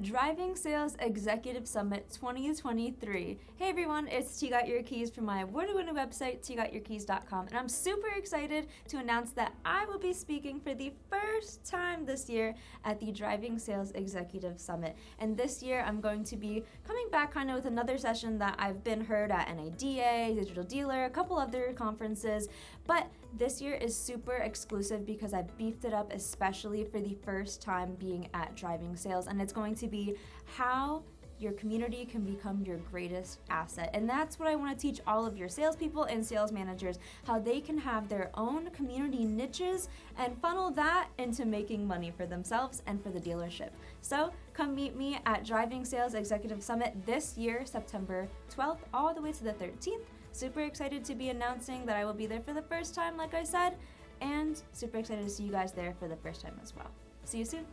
Driving Sales Executive Summit 2023. Hey everyone, it's Got Your Keys from my award-winning website, tgotyourkeys.com, and I'm super excited to announce that I will be speaking for the first time this year at the Driving Sales Executive Summit. And this year I'm going to be coming back kind of with another session that I've been heard at NADA, Digital Dealer, a couple other conferences, but this year is super exclusive because I beefed it up especially for the first time being at Driving Sales, and it's going to be how your community can become your greatest asset. And that's what I want to teach all of your salespeople and sales managers, how they can have their own community niches and funnel that into making money for themselves and for the dealership. So come meet me at Driving Sales Executive Summit this year, September 12th all the way to the 13th. Super excited to be announcing that I will be there for the first time, like I said, and super excited to see you guys there for the first time as well. See you soon.